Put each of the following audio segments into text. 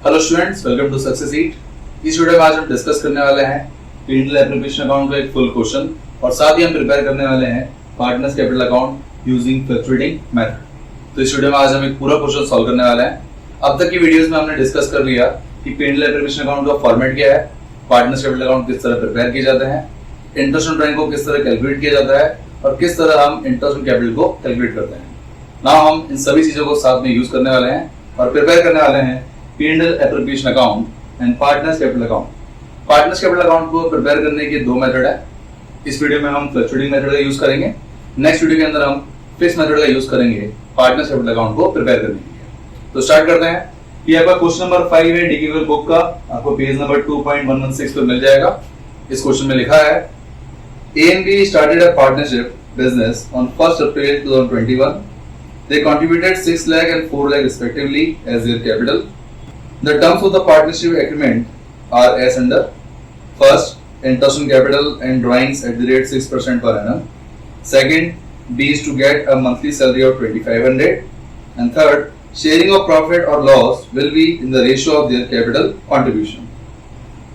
Hello students, welcome to success eat. इस video में आज हम डिस्कस करने वाले हैं P&L एप्लीकेशन अकाउंट का एक फुल क्वेश्चन और साथ ही हम प्रिपेयर करने वाले हैं partners capital account using fluctuating method. तो इस वीडियो में आज हम एक पूरा क्वेश्चन सॉल्व करने वाले हैं। अब तक की वीडियोस में हमने डिस्कस कर लिया कि P&L एप्लीकेशन अकाउंट का फॉर्मेट क्या है, पार्टनर्स कैपिटल अकाउंट किस तरह प्रिपेयर किए जाते हैं, इंटरेस्ट ऑन ड्राइंग को किस तरह कैलकुलेट किया जाता है और किस तरह हम इंटरेस्ट ऑन कैपिटल को कैलकुलेट करते हैं। नाउ हम इन सभी चीजों को साथ में यूज करने वाले हैं और प्रिपेयर करने वाले हैं P&L application account and partners capital account. Partners capital account को प्रिपेयर करने के दो मेथड है। इस वीडियो में हम फ्लक्चुएटिंग मेथड का यूज करेंगे, नेक्स्ट वीडियो के अंदर हम फिक्स मेथड का यूज करेंगे पार्टनर्स कैपिटल अकाउंट को प्रिपेयर करने के लिए। तो स्टार्ट करते हैं। ये आपका क्वेश्चन नंबर 5 है डीके बुक का, आपको पेज नंबर 2.116 पे मिल जाएगा। इस क्वेश्चन में लिखा है A and B started a partnership business on 1st April 2021. They contributed 6 lakh and 4 lakh respectively as their capital. The terms of the partnership agreement are as under: first, interest on capital and drawings at the rate 6% per annum. Second, B is to get a monthly salary of 2500. And third, sharing of profit or loss will be in the ratio of their capital contribution.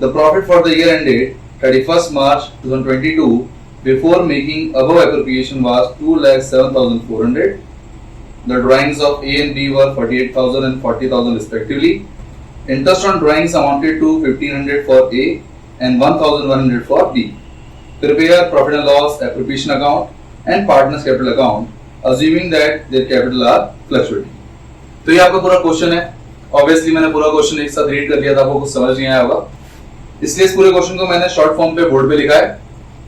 The profit for the year ended 31st March 2022 before making above appropriation was 2,07,400. The drawings of A and B were 48,000 and 40,000 respectively. Interest on drawings amounted to 1,500 for A and 1,100 for B. Prepare profit and loss appropriation account and partners capital account assuming that their capital are fluctuating. तो ये आपका पूरा question है। Obviously मैंने पूरा question एक साथ read कर लिया था, आपको कुछ समझ नहीं आया होगा, इसलिए इस पूरे क्वेश्चन को मैंने शॉर्ट फॉर्म पे बोर्ड पे लिखा है।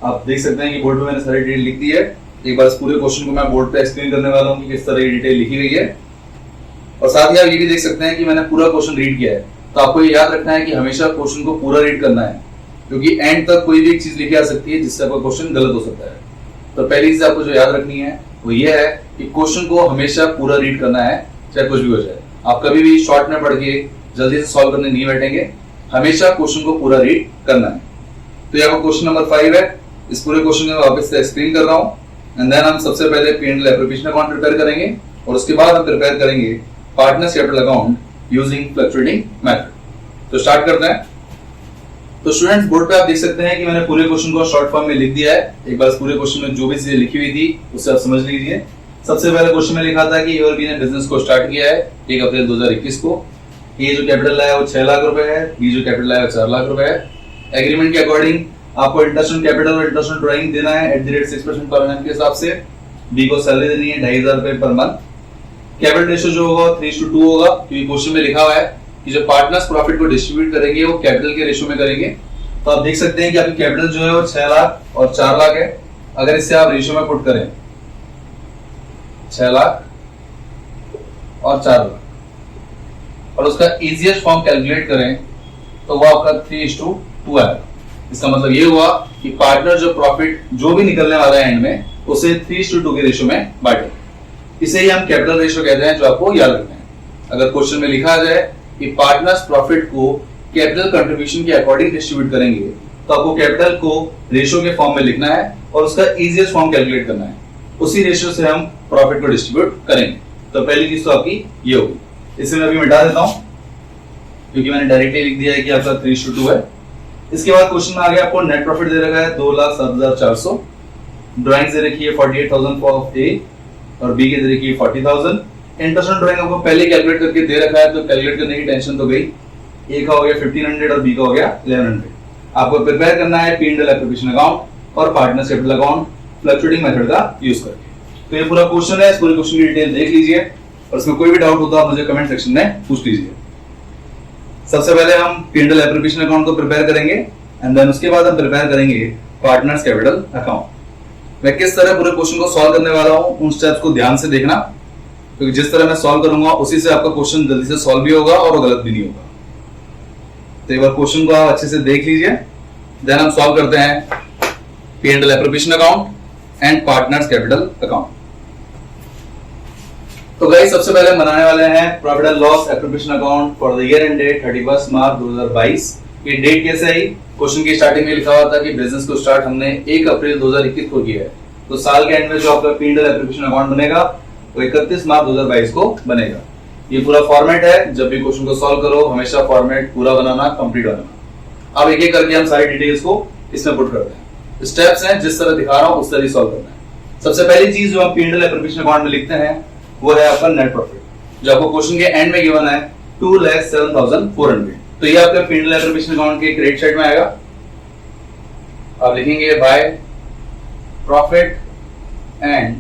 आप देख सकते हैं कि बोर्ड पे मैंने सारी डिटेल लिख दी है। एक बार इस पूरे क्वेश्चन को मैं बोर्ड पे एक्सप्लेन करने वाला हूँ कि किस तरह ये डिटेल लिखी गई है और साथ ही आप ये भी देख सकते हैं कि मैंने पूरा क्वेश्चन रीड किया है। तो आपको ये याद रखना है कि हमेशा क्वेश्चन को पूरा रीड करना है, क्योंकि एंड तक कोई भी एक चीज लिखी आ सकती है जिससे आपका क्वेश्चन गलत हो सकता है। तो पहली चीज आपको जो याद रखनी है वो ये है कि क्वेश्चन को हमेशा पूरा रीड करना है, चाहे कुछ भी हो जाए। आप कभी भी शॉर्ट में पढ़ के जल्दी से सॉल्व करने नहीं बैठेंगे, हमेशा क्वेश्चन को पूरा रीड करना है। तो ये आपका क्वेश्चन नंबर 5 है। इस पूरे क्वेश्चन को वापस से एक्सप्लेन कर रहा हूँ एंड देन हम सबसे पहले P&L एप्लीकेशन अकाउंट प्रिपेयर करेंगे और उसके बाद हम प्रिपेयर करेंगे partners capital account using fluctuating method. तो स्टार्ट करते हैं। तो स्टूडेंट्स, बोर्ड पे आप देख सकते हैं कि मैंने पूरे क्वेश्चन को शॉर्ट फॉर्म में लिख दिया है। एक बार पूरे क्वेश्चन में जो भी चीजें लिखी हुई थी उससे आप समझ लीजिए। सबसे पहले क्वेश्चन में लिखा था कि A और B ने बिजनेस को स्टार्ट किया है 1 अप्रैल 2021 को। A जो कैपिटल लाया वो 6 लाख रुपए है, B जो कैपिटल लाया वो 4 लाख रुपए है। एग्रीमेंट के अकॉर्डिंग आपको इंटरेस्ट ऑन कैपिटल और इंटरेस्ट ऑन ड्राइंग देना है at the rate 6% per annum के हिसाब से। B को सैलरी देनी है 2,500 रुपए पर मंथ। कैपिटल रेशियो जो होगा 3:2 होगा, क्योंकि क्वेश्चन में लिखा हुआ है कि जो पार्टनर्स प्रॉफिट को डिस्ट्रीब्यूट करेंगे वो कैपिटल के रेशियो में करेंगे। तो आप देख सकते हैं कि आपकी कैपिटल जो है वो 6 लाख और 4 लाख है। अगर इससे आप रेशियो में पुट करें 6 लाख और 4 लाख और उसका इजीएस्ट फॉर्म कैलकुलेट करें तो वो आपका 3:2 आएगा। इसका मतलब ये हुआ कि पार्टनर जो प्रॉफिट जो भी निकलने वाला है एंड में उसे 3:2 के रेशियो में बांटे। इसे ही हम कैपिटल रेशियो कहते हैं, जो आपको याद रखना है। अगर क्वेश्चन में लिखा जाए कि पार्टनर्स प्रॉफिट को कैपिटल कंट्रीब्यूशन के अकॉर्डिंग डिस्ट्रीब्यूट करेंगे तो आपको कैपिटल को रेशियो के फॉर्म में लिखना है और उसका इजीएस्ट फॉर्म कैलकुलेट करना है। उसी रेशियो से हम प्रॉफिट को डिस्ट्रीब्यूट करेंगे। तो पहली चीज तो आपकी ये होगी। इसे मैं अभी मिटा देता हूं क्योंकि मैंने डायरेक्टली लिख दिया है कि आपका 3:2 है। इसके बाद क्वेश्चन में आगे आपको नेट प्रॉफिट दे रखा है 2,07,400। ड्राइंग्स दे रखी है 48,000 फॉर A और B के दे रखी है 40,000। इंटरेस्ट ऑन ड्राइंग आपको पहले कैलकुलेट करके दे रखा है, तो कैलकुलेट करने की टेंशन तो गई। A का हो गया 1,500 और B का हो गया 1,100। आपको प्रिपेयर करना है P&L एप्लीकेशन अकाउंट और partners capital account fluctuating method का यूज करके। तो ये पूरा क्वेश्चन है। इस पूरे क्वेश्चन की डिटेल देख लीजिए और इसमें कोई भी डाउट होता है मुझे कमेंट सेक्शन में पूछ लीजिए। सबसे पहले हम P&L एप्लीकेशन अकाउंट को प्रिपेयर करेंगे एंड देन उसके बाद हम प्रिपेयर करेंगे पार्टनर्स कैपिटल अकाउंट। मैं किस तरह पूरे क्वेश्चन को सॉल्व करने वाला हूं उन स्टेप्स को ध्यान से देखना, क्योंकि जिस तरह मैं सॉल्व करूंगा उसी से आपका क्वेश्चन जल्दी से सॉल्व भी होगा और गलत भी नहीं होगा। तो एक बार क्वेश्चन को आप अच्छे से देख लीजिए, देन हम सॉल्व करते हैं P&L application account and partners capital account. तो गाइस, सबसे पहले हम बनाने वाले हैं profit and loss application account for the year ended 31 मार्च 2022। ये डेट कैसे आई? क्वेश्चन की स्टार्टिंग में लिखा हुआ था कि बिजनेस को स्टार्ट हमने 1 अप्रैल 2021 को किया है, तो साल के एंड में जो आपका P&L एप्लीकेशन अकाउंट बनेगा वो 31 मार्च 2022 को बनेगा। ये पूरा फॉर्मेट है, जब भी क्वेश्चन को सॉल्व करो हमेशा फॉर्मेट पूरा बनाना, कंप्लीट बनाना। अब एक एक करके हम सारी डिटेल्स को इसमें पुट करते हैं। स्टेप्स हैं, जिस तरह दिखा रहा हूं उस तरह सॉल्व करना है। सबसे पहली चीज जो हम P&L एप्रोप्रिएशन अकाउंट में लिखते हैं वो है आपका नेट प्रॉफिट, जो आपको क्वेश्चन के एंड में गिवन है 2,07,400। तो ये आपका P&L एप्रोप्रिएशन अकाउंट के क्रेडिट साइड में आएगा। आप लिखेंगे by profit and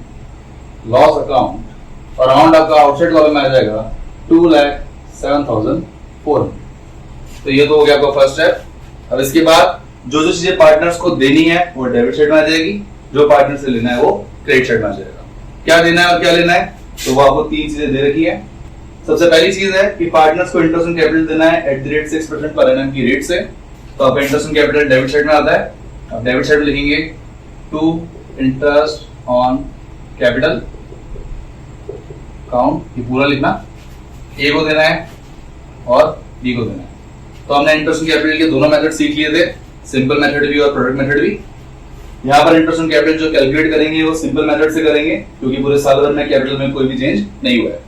loss account और अमाउंट आपका आउटसाइड कॉलम में आ जाएगा 2,07,400। तो ये तो हो गया आपका फर्स्ट स्टेप। अब इसके बाद जो जो चीजें पार्टनर्स को देनी है वो डेबिट साइड में आ जाएगी, जो पार्टनर से लेना है वो क्रेडिट साइड में आ जाएगा। क्या देना है और क्या लेना है, तो वो आपको तीन चीजें दे रखी है। सबसे पहली चीज है कि पार्टनर्स को इंटरेस्ट ऑन कैपिटल देना है at the rate 6% per annum की रेट से। तो आपका interest on capital debit side में आता है। आप डेबिट साइड में लिखेंगे to interest on capital account, ये पूरा लिखना, ए को देना है और बी को देना है। तो हमने इंटरेस्ट ऑन कैपिटल के दोनों मेथड सीख लिए थे, सिंपल मेथड भी और प्रोडक्ट मेथड भी। यहाँ पर इंटरेस्ट ऑन कैपिटल जो कैलकुलेट करेंगे वो सिंपल मेथड से करेंगे, क्योंकि पूरे साल भर में कैपिटल में कोई भी चेंज नहीं हुआ है।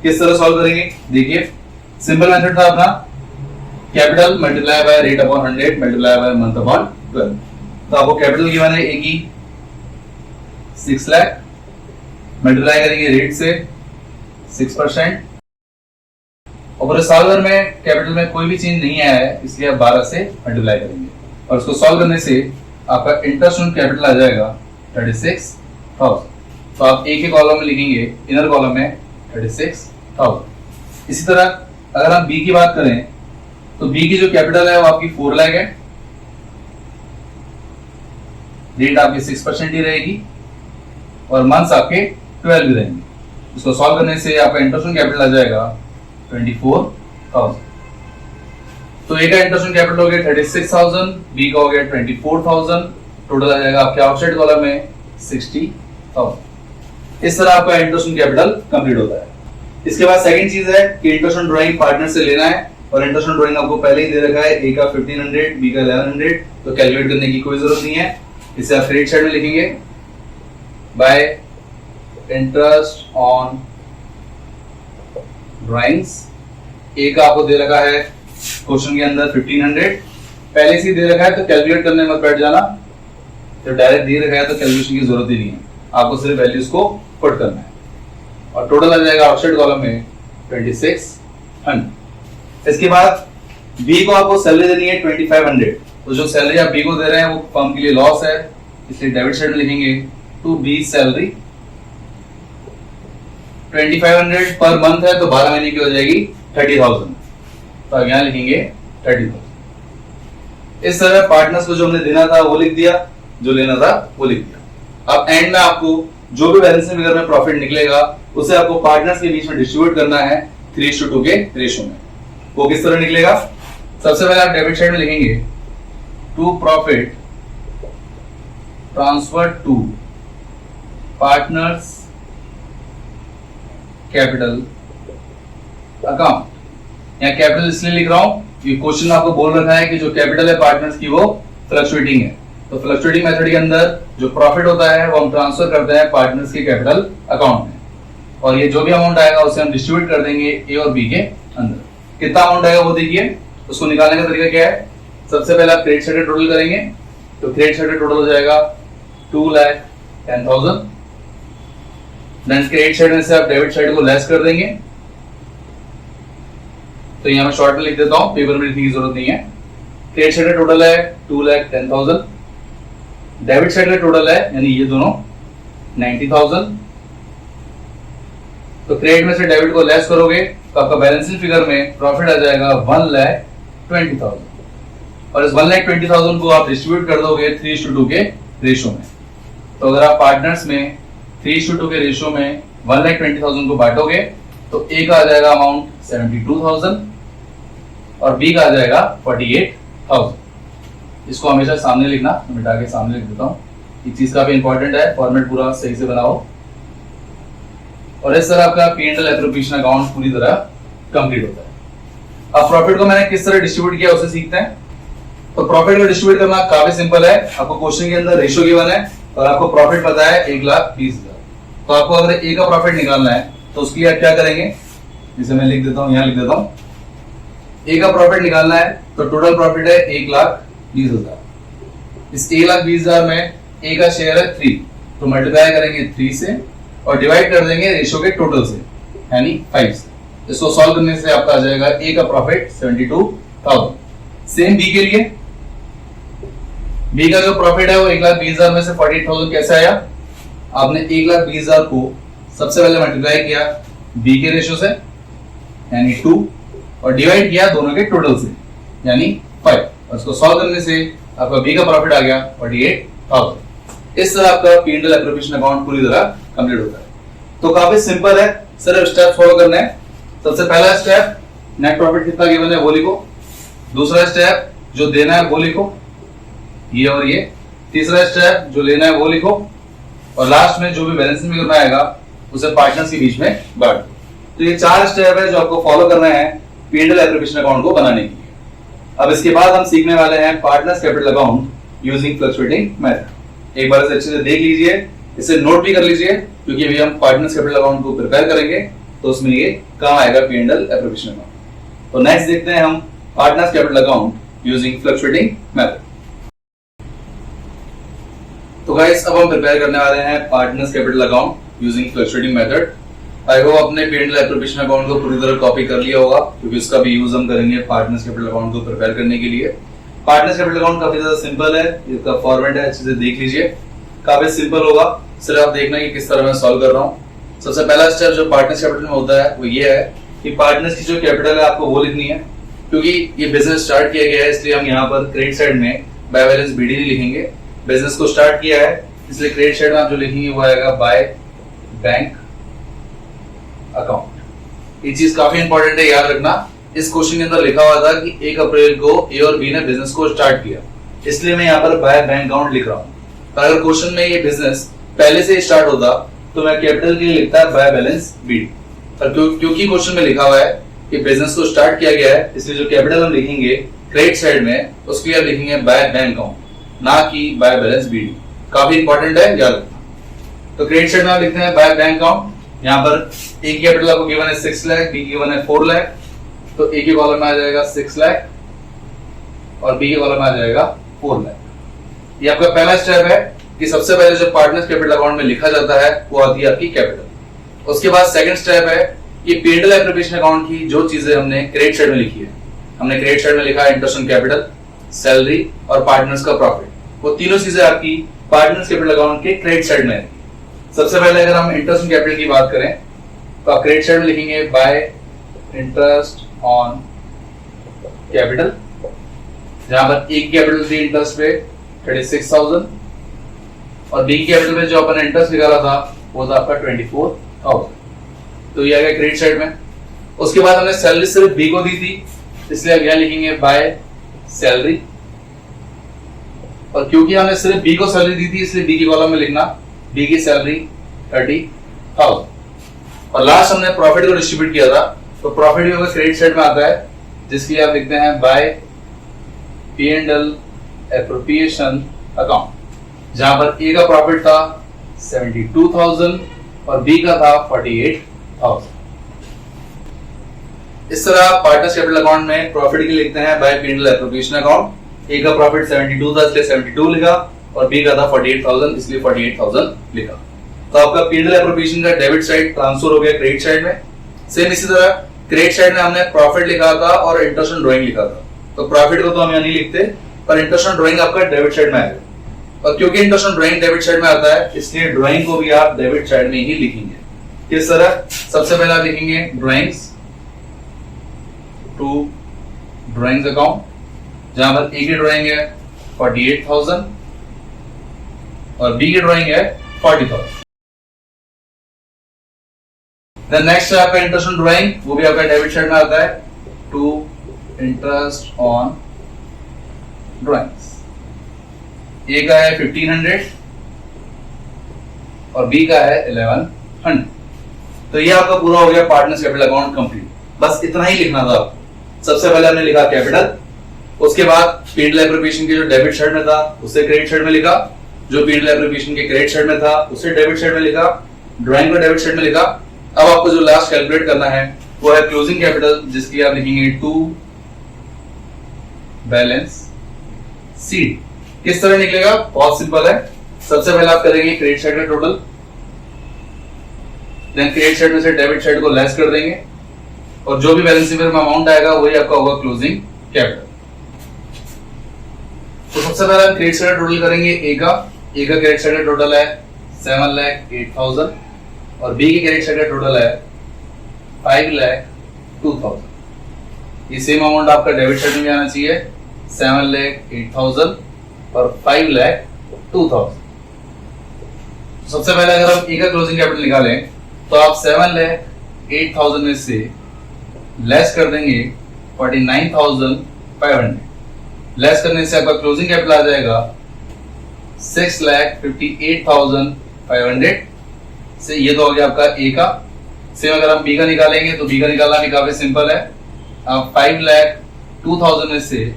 किस तरह सॉल्व करेंगे, देखिए सिंपल मेथड था अपना capital multiply by rate upon 100 multiply by month upon 12। तो आपको कैपिटल की मैंने एक ही 6 लाख मल्टीप्लाई करेंगे रेट से 6%, और पूरे साल भर में कैपिटल में कोई भी चेंज नहीं आया है, इसलिए आप 12 से मल्टीप्लाई करेंगे और इसको सॉल्व करने से आपका इंटरेस्ट ऑन कैपिटल आ जाएगा 36,000। तो आप एक ही कॉलम में लिखेंगे, इनर कॉलम में 36,000। इसी तरह अगर हम बी की बात करें तो बी की जो कैपिटल है वो आपकी 4 लाख है, रेट आपकी 6% ही रहेगी और मंथ्स आपके 12 भी रहेंगे। इसको सॉल्व करने से आपका इंटरेस्ट ऑन कैपिटल आ जाएगा 24,000। तो ए का इंटरेस्ट ऑन कैपिटल हो गया 36,000, बी का हो गया 24,000, टोटल आ जाएगा आपके आउटसाइड कॉलम में 60,000। इस तरह आपका इंटरेस्ट ऑन कैपिटल कंप्लीट होता है। इसके बाद सेकंड चीज है कि इंटरेस्ट ऑन ड्राइंग पार्टनर से लेना है, और इंटरेस्ट ऑन ड्राइंग आपको पहले ही दे रखा है, ए का 1500, बी का 1100, तो कैलकुलेट करने की कोई जरूरत नहीं है। इसे आप क्रेडिट साइड में लिखेंगे बाय इंटरेस्ट ऑन ड्राइंग्स। ए का आपको दे रखा है क्वेश्चन के अंदर 1500, पहले से ही दे रखा है तो कैलकुलेट करने मत बैठ जाना, तो डायरेक्ट दे रखा है तो कैलकुलेशन की जरूरत ही नहीं है, आपको सिर्फ वैल्यूज को पुट करना है और टोटल आ जाएगा आउटसाइड कॉलम में 2600। इसके बाद बी को आपको सैलरी देनी है 2500, तो जो सैलरी आप बी को दे रहे हैं वो फर्म के लिए लॉस है, इसलिए डेबिट साइड में लिखेंगे to be salary 2500 per month है, तो 12 महीने की हो जाएगी 30,000, तो अब यहाँ लिखेंगे 30,000। इस तरह पार्टनर्स को जो हमने देना था वो लिख दिया, जो लेना था वो लिख दिया। अब एंड में आपको जो भी बैलेंसिंग फिगर में प्रॉफिट निकलेगा उसे आपको पार्टनर्स के बीच में डिस्ट्रीब्यूट करना है 3:2 के रेशियो में। वो किस तरह निकलेगा, सबसे पहले आप डेबिट साइड में लिखेंगे to profit transfer to partners capital account. यहाँ कैपिटल इसलिए लिख रहा हूं, ये क्वेश्चन आपको बोल रखा है कि जो कैपिटल है पार्टनर्स की वो फ्लक्चुएटिंग है, तो फ्लक्चुएटिंग मेथड के अंदर जो प्रॉफिट होता है वो हम ट्रांसफर करते हैं पार्टनर्स के कैपिटल अकाउंट में, और ये जो भी अमाउंट आएगा उसे हम डिस्ट्रीब्यूट कर देंगे ए और बी के अंदर। कितना अमाउंट आएगा वो देखिए, उसको निकालने का तरीका क्या है, सबसे पहले आप क्रेडिट साइड टोटल करेंगे, तो क्रेडिट साइड टोटल हो जाएगा 2,10,000। देन क्रेडिट साइड में से आप डेबिट साइड को लेस कर देंगे, तो यहाँ मैं शॉर्ट में लिख देता हूँ, पेपर में लिखने की जरूरत नहीं है। क्रेडिट साइड का टोटल है 2,10,000, डेबिट साइड का टोटल है यानी ये दोनों 90,000। तो क्रेडिट में से डेबिट को लेस करोगे तो आपका बैलेंसिंग फिगर में प्रॉफिट आ जाएगा 1,20,000, और इस 1,20,000 को आप डिस्ट्रीब्यूट कर दोगे 3:2 के रेशियो में। तो अगर आप पार्टनर्स में 3:2 के रेशियो में 1,20,000 को बांटोगे तो ए का आ जाएगा अमाउंट 72,000 और बी का आ जाएगा 48,000। इसको हमेशा सामने लिखना, मिटा के सामने लिख देता हूँ, इस चीज का भी इंपॉर्टेंट है, फॉर्मेट पूरा सही से बनाओ। और इस तरह आपका P&L एप्रोप्रिएशन अकाउंट पूरी तरह कंप्लीट होता है। अब प्रॉफिट को मैंने किस तरह डिस्ट्रीब्यूट किया उसे सीखते हैं। तो प्रॉफिट को डिस्ट्रीब्यूट करना काफी सिंपल है, आपको क्वेश्चन के अंदर रेशियो गिवन है और आपको प्रॉफिट पता है 1,20,000। तो आपको अगर ए का प्रॉफिट निकालना है तो उसके लिए आप क्या करेंगे, इसे मैं लिख देता हूँ, यहाँ लिख देता हूँ। ए का प्रॉफिट निकालना है तो टोटल प्रॉफिट है 1,20,000। इस 1,20,000 में ए का शेयर है 3, तो मल्टीप्लाई करेंगे 3 से और डिवाइड कर देंगे रेशियो के टोटल से, यानी 5 से। इसको सॉल्व करने से आपका आ जाएगा ए का प्रॉफिट 72,000। सेम बी के लिए, बी का जो प्रॉफिट है वो 1,20,000 में से 48,000 कैसे आया? आपने 1,20,000 को सबसे पहले मल्टीप्लाई किया बी के रेशियो से यानी 2 और डिवाइड किया दोनों के टोटल से यानी 5, और इसको सॉल्व करने से आपका बी का प्रॉफिट आ गया 48,000। इस तरह आपका P&L एप्रोप्रिएशन अकाउंट पूरी तरह कंप्लीट होता है। तो काफी सिंपल है, सिर्फ स्टेप फॉलो करना है। सबसे पहला स्टेप, नेट प्रॉफिट कितना गिवन है वो लिखो। दूसरा स्टेप, जो देना है वो लिखो, ये और ये। तीसरा स्टेप, जो लेना है वो लिखो, और लास्ट में जो भी बैलेंसिंग में करना आएगा उसे पार्टनर्स के बीच में बांट दो। तो ये 4 स्टेप है जो आपको फॉलो करना है P&L एप्रोप्रिएशन अकाउंट को बनाने के लिए। अब इसके बाद हम सीखने वाले हैं partners capital account using fluctuating method. एक बार इसे अच्छे से देख लीजिए, इसे नोट भी कर लीजिए, क्योंकि अभी हम पार्टनर्स कैपिटल अकाउंट को प्रिपेयर करेंगे तो उसमें ये काम आएगा P&L एप्रोप्रिएशन अकाउंट। तो नेक्स्ट देखते हैं हम partners capital account using fluctuating method. तो गाइस अब हम प्रिपेयर करने वाले हैं partners capital account using fluctuating method. I hope आपने P&L एप्रोप्रिएशन अकाउंट को पूरी तरह कॉपी कर लिया होगा, क्योंकि उसका भी यूज हम करेंगे पार्टनर्स कैपिटल अकाउंट को प्रिपेयर करने के लिए। पार्टनर्स कैपिटल अकाउंट काफी ज्यादा सिंपल है, इसका फॉर्मेट है, अच्छे से देख लीजिए, काफी सिंपल होगा। सिर्फ आप देखना कि किस तरह मैं सॉल्व कर रहा हूँ। सबसे पहला स्टेप जो पार्टनर्स कैपिटल में होता है वो ये है कि पार्टनर्स की जो कैपिटल है आपको वो लिखनी है। क्योंकि ये बिजनेस स्टार्ट किया गया है इसलिए हम यहाँ पर क्रेडिट साइड में बाय बैलेंस BD नहीं लिखेंगे। बिजनेस को स्टार्ट किया है इसलिए क्रेडिट साइड में आप जो लिखेंगे वो आएगा बाय बैंक अकाउंट। ये चीज काफी इंपॉर्टेंट है, याद रखना। इस क्वेश्चन के अंदर लिखा हुआ था कि 1 अप्रैल को ए और बी ने बिजनेस को स्टार्ट किया, इसलिए मैं यहाँ पर बाय बैंक अकाउंट लिख रहा हूँ। पर अगर क्वेश्चन में ये बिजनेस पहले से स्टार्ट होता तो मैं कैपिटल के लिए लिखता है बाय बैलेंस BD। पर क्योंकि क्वेश्चन में लिखा हुआ है कि बिजनेस को स्टार्ट किया गया है, इसलिए जो कैपिटल हम लिखेंगे क्रेडिट साइड में उसके लिए लिखेंगे बाय बैंक अकाउंट, ना कि बाय बैलेंस BD। काफी इंपॉर्टेंट है, याद रखना। तो क्रेडिट साइड में आप लिखते हैं बाय बैंक अकाउंट। यहाँ पर ए की कैपिटल आपको गिवन है 6 लाख, बी की गिवन है 4 लाख, तो ए के कॉलम में आ जाएगा 6 लाख और बी के कॉलम में आ जाएगा 4 लाख। ये आपका पहला स्टेप है कि सबसे पहले जो पार्टनर्स कैपिटल अकाउंट में लिखा जाता है वो आती है आपकी कैपिटल। उसके बाद सेकंड स्टेप है कि P&L एप्रोप्रिएशन अकाउंट की जो चीजें हमने क्रेडिट साइड में लिखी है, हमने क्रेडिट साइड में लिखा है इंटरेस्ट ऑन कैपिटल, सैलरी और पार्टनर्स का प्रॉफिट। वो तीनों चीजें आपकी पार्टनर्स कैपिटल अकाउंट के क्रेडिट साइड में है। सबसे पहले अगर हम इंटरेस्ट ऑन कैपिटल की बात करें तो आप क्रेडिट साइड में लिखेंगे बाय इंटरेस्ट ऑन कैपिटल, जहां पर ए की कैपिटल थी इंटरेस्ट पे 36,000 और बी की कैपिटल में जो अपन इंटरेस्ट निकाला था वो था आपका 24,000। तो ये आ गया क्रेडिट साइड में। उसके बाद हमने सैलरी सिर्फ बी को दी थी, इसलिए अब यहाँ लिखेंगे बाय सैलरी, और क्योंकि हमने सिर्फ बी को सैलरी दी थी इसलिए बी की कॉलम में लिखना बी की सैलरी 30,000। और लास्ट हमने प्रॉफिट को डिस्ट्रीब्यूट किया था, तो प्रॉफिट भी होगा क्रेडिट साइड में आता है, जिसके लिए आप लिखते हैं बाय P&L एप्रोप्रिएशन अकाउंट, जहां पर ए का प्रॉफिट था 72,000 और बी का था 48,000। इस तरह पार्टनर्स कैपिटल अकाउंट में प्रॉफिट के लिखते हैं बाय P&L एप्रोप्रिएशन अकाउंट। ए का प्रॉफिट 72 था इसलिए 72 लिखा और बी का था 48,000 इसलिए 48,000 लिखा। तो आपका P&L एप्रोप्रिएशन का डेबिट साइड ट्रांसफर हो गया क्रेडिट साइड में। सेम इसी तरह क्रेडिट साइड में हमने प्रॉफिट लिखा था और इंटरेस्ट ऑन ड्राइंग लिखा था, तो प्रॉफिट को तो हम यहाँ नहीं लिखते, पर इंटरेस्ट ऑन ड्राइंग आपका डेबिट साइड में आएगा। और क्योंकि interest on drawing debit side में आता है इसलिए ड्राइंग को भी आप डेबिट साइड में ही लिखेंगे। किस तरह? सबसे पहले आप लिखेंगे ड्राइंग्स टू ड्राइंग्स अकाउंट, जहां पर ए की ड्राइंग है 48,000 और बी की ड्राइंग है 40,000। देन नेक्स्ट है आपका इंटरेस्ट ऑन ड्राइंग, वो भी आपका डेबिट साइड में आता है, टू इंटरेस्ट ऑन ड्राइंग्स। ए का है 1500 और बी का है 1100। तो ये आपका पूरा हो गया पार्टनर्स कैपिटल अकाउंट कंप्लीट। बस इतना ही लिखना था आपको। सबसे पहले हमने लिखा कैपिटल, उसके बाद P&L एप्रोप्रिएशन के जो डेबिट साइड में था उसे क्रेडिट साइड में लिखा, जो P&L एप्रोप्रिएशन के क्रेडिट साइड में था उसे डेबिट साइड में लिखा, ड्राइंग को डेबिट साइड में लिखा। अब आपको जो लास्ट कैलकुलेट करना है वो है क्लोजिंग कैपिटल, जिसकी आप लिखेंगे टू बैलेंस शीट। किस तरह निकलेगा? बहुत सिंपल है। सबसे पहले आप करेंगे क्रेडिट साइड का टोटल, देन क्रेडिट साइड में से डेबिट साइड को लेस कर देंगे और जो भी बैलेंस शीट में अमाउंट आएगा वही आपका होगा क्लोजिंग कैपिटल। तो सबसे पहले हम क्रेडिट साइड टोटल करेंगे ए का क्रेडिट साइड का टोटल है 7,08,000 और बी की क्रेडिट साइड का टोटल है 5,02,000। ये सेम अमाउंट आपका डेबिट साइड में भी आना चाहिए 7,08,000 और 5,02,000। सबसे पहले अगर हम ए का क्लोजिंग कैपिटल निकालें तो आप 7,08,000 में से लेस कर देंगे 49,500। लेस करने से आपका क्लोजिंग कैपिटल आ जाएगा 6,58,500 से। ये तो हो गया आपका ए का। सेम अगर हम बी का निकालेंगे तो बी का निकालना भी काफी सिंपल है। आप 5,02,000 में से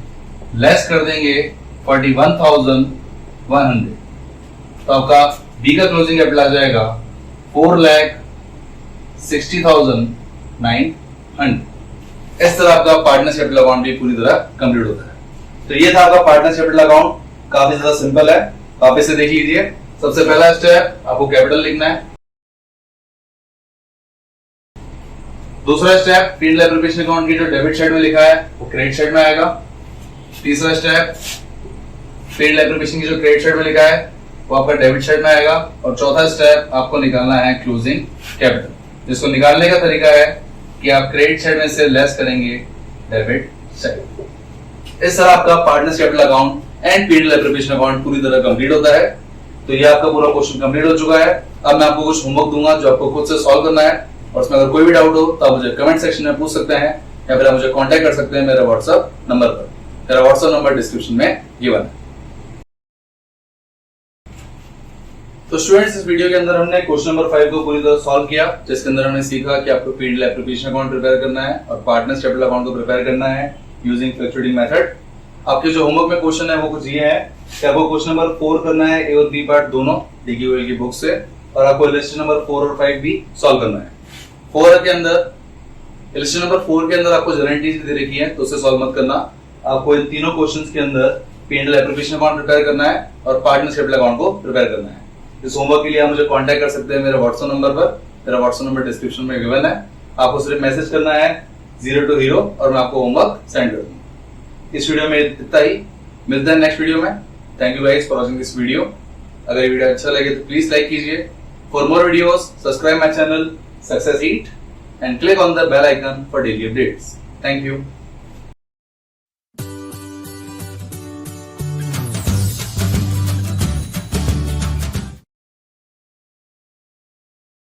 लेस कर देंगे 41,100 तो आपका बी का क्लोजिंग कैपिटल आ जाएगा 4,60,900। इस तरह आपका पार्टनर्स कैपिटल अकाउंट भी पूरी तरह कंप्लीट होता है। तो ये था आपका पार्टनर्स कैपिटल अकाउंट, काफी ज्यादा सिंपल है। वापस से देख लीजिए। सबसे पहला स्टेप आपको कैपिटल लिखना है। दूसरा स्टेप फील्ड एप्लीकेशन अकाउंट की जो डेबिट साइड में लिखा है वो क्रेडिट साइड में आएगा। तीसरा स्टेप फील्ड एप्लीकेशन की जो क्रेडिट साइड में लिखा है वो आपका डेबिट साइड में आएगा। और चौथा स्टेप आपको निकालना है क्लोजिंग कैपिटल, जिसको निकालने का तरीका है कि आप क्रेडिट साइड में से लेस करेंगे डेबिट साइड। इस तरह आपका partners capital account and PNL application account पूरी तरह कंप्लीट होता है। तो ये आपका पूरा क्वेश्चन कंप्लीट हो चुका है। अब मैं आपको कुछ होमवर्क दूंगा जो आपको खुद से सॉल्व करना है और उसमें अगर कोई भी डाउट हो तो आप मुझे कमेंट सेक्शन में पूछ सकते हैं या फिर आप मुझे कांटेक्ट कर सकते हैं मेरे व्हाट्सएप नंबर पर। मेरा व्हाट्सएप नंबर डिस्क्रिप्शन में गिवन है। तो स्टूडेंट्स, इस वीडियो के अंदर हमने क्वेश्चन नंबर 5 को पूरी तरह सॉल्व किया, जिसके अंदर हमने सीखा कि आपको पीएनएल एप्लीकेशन अकाउंट प्रिपेयर करना है और पार्टनर्स कैपिटल अकाउंट को प्रिपेयर करना है यूजिंग फ्लक्चुएटिंग मेथड। आपके जो होमवर्क में क्वेश्चन है वो कुछ ये है कि आपको क्वेश्चन नंबर 4 करना है ए और बी पार्ट दोनों डीक्यूएल की बुक से, और आपको इलस्ट्रेशन नंबर 4 और 5 भी सॉल्व करना है। 4 के अंदर इलस्ट्रेशन नंबर 4 के अंदर आपको जनरलिटीज दे रखी है तो उसे सॉल्व मत करना। आपको इन तीनों क्वेश्चंस के अंदर पीएनएल एप्लीकेशन अकाउंट प्रिपेयर करना है और पार्टनर्स कैपिटल अकाउंट को प्रिपेयर करना है। इस होमवर्क के लिए आप मुझे कांटेक्ट कर सकते हैं मेरे व्हाट्सएप नंबर पर। मेरा व्हाट्सएप नंबर डिस्क्रिप्शन में गिवन है। आपको सिर्फ मैसेज करना है 0 to हीरो और मैं आपको होमवर्क सेंड कर दूंगा। इस वीडियो में इतना ही, मिलते हैं नेक्स्ट वीडियो में। Thank you guys for watching this video. अगर ये वीडियो अच्छा लगे तो प्लीज लाइक कीजिए। For more videos subscribe my channel success eat and click on the bell icon for daily updates. Thank you.